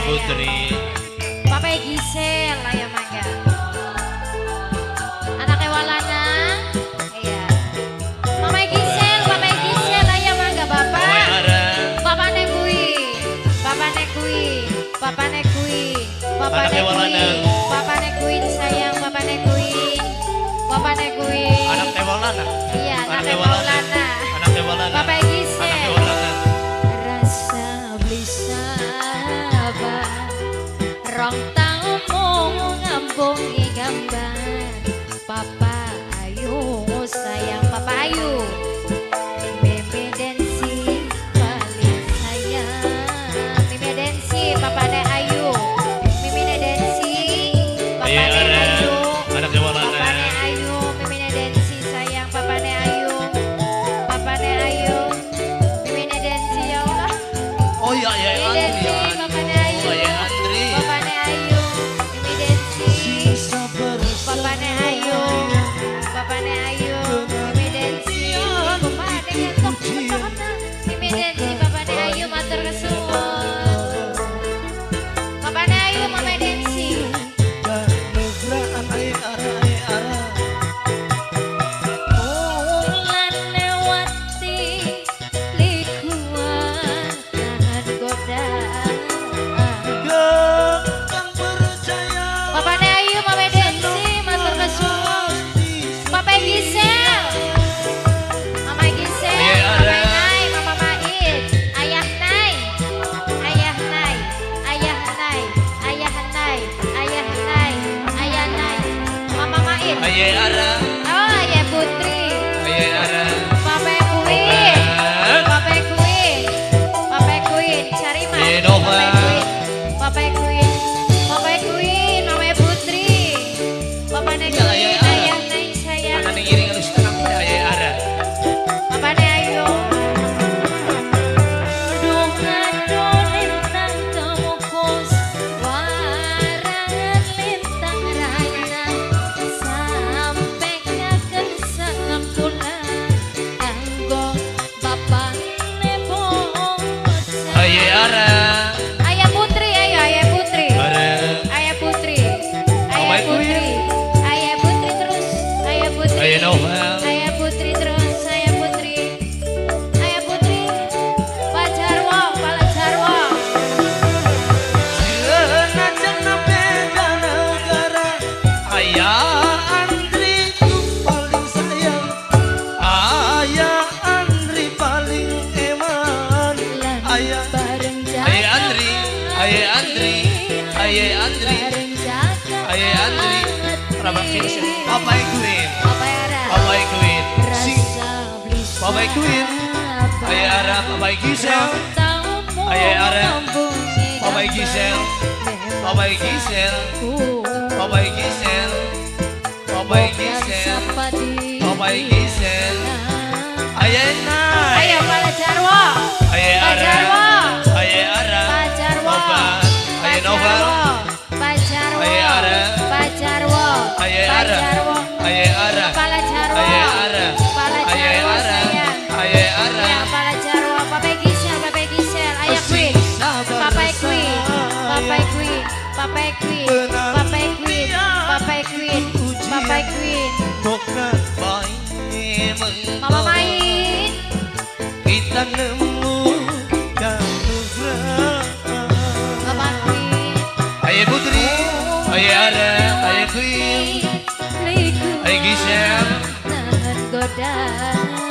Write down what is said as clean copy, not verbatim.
Putri. Papa Gisel ya mangga. Anaknya Walana. Iya. Mama Gisel ya mangga Bapak. Papa Nekui. Papa Nekui. Papa Nekui. Papa Nekui. Papa Nekui sayang Papa Nekui. Papa Nekui. Anaknya Walana. Iya, anaknya Walana. Anaknya Walana. Papa Gisel. Anaknya Walana. Rasa beli sabar. Rong tau mung ngambungi gambar. Papa Ayu sayang Papa Ayu. Mimi Densi paling sayang. Mimi Densi Papa Ne Ayu. Mimi Ne Densi Papa Ne Ayu. Anaknya Walana. Papa Ne Ayu. Mimi Ne Densi sayang Papa Ne Ayu. Papa Ne Ayu. Mimi Ne Densi ya Allah. Oh iya ya Mimi Densi Andri. Papa Ne Ayu. Oh ya Andri. Papa Ne Ayu. Mimi Densi. Papa Ne Ayu. Papa Ne Ayu. Mimi Densi. Papa Ne ngetok cepet na. Mimi Densi Papa Ne Ayu matur kesuwun. Papa Ne Ayu Mama Densi. Bulan lewati likuan tahan godaan. Papa Ne Ayu Mama Densi matur kesuwun. Papa Gisel. Mama Gisel, Mama Nai, Mama Maid, Ayah Nai. Ayah Nai, Ayah Nai, Ayah Nai, Ayah Nai, Ayah Nai. Mama Maid. Aye Ara. Oh, Ayah Putri. Aye Ara. Papa Queen. Papa Queen. Papa Queen, cari mas. Aye Nova. Papa Queen. Papa Queen, Mama Putri. Papa Ne Queen, Ayah Nai sayang. Anak ngiring harus tenang ya Aye Ara. Papa Ne Ayu. Dungan lintang temukos, warangan lintang rayana, sampai ngaken sangat bulan, anggo Bapak nebo bocah. Aye Ara. Ayah Putri, ayo Ayah Putri. Ara. Ayah Putri. Ayah Mama Putri. Ayah Putri terus. Ayah Putri. Aye Nova. Ayah Putri terus. Ayah Putri. Ayah Putri. Pak Jarwo, Pak Jarwo. Ayah Andri itu paling sayang. Ayah Andri paling eman. Ayah. Bareng jaga. Aye Andri. Aye Andri. Aye Andri. Bareng jaga. Aye Andri. Rabak Vincent. Papa Queen. Apa era? Papa Queen. Sing. Rasa beli Papa Queen. sabar. Aye Ara. Papa Gisel. Aye Ara. Papa Gisel. Papa Gisel. Papa Gisel. Papa Gisel. Papa Gisel. Aye Nai. Ayo Pak Jarwo. Aye Pak Ara. Jarwo. Aye Ara. Pak Jarwo. Papa. Aye Pak Nova. Jarwo. Pak Jarwo. Aye Ara. Pak Jarwo. Aye Pak Ara. Jarwo. Aye Ara. Kepala Jarwo. Aye Ara. Kepala Aye Jarwo Ara. sayang. Aye Ara. Ya Kepala Jarwo. Papa Gisel. Papa Gisel. Ayah Queen. Papa Queen. Papa Queen. Papa Queen. Papa Queen. Papa Queen. Papa Queen. Mama main. Kita nemu kanugerah. Mama Queen. Aye Putri. Aye Ara. Aye Queen. Aye Gisel. Nahan godaan.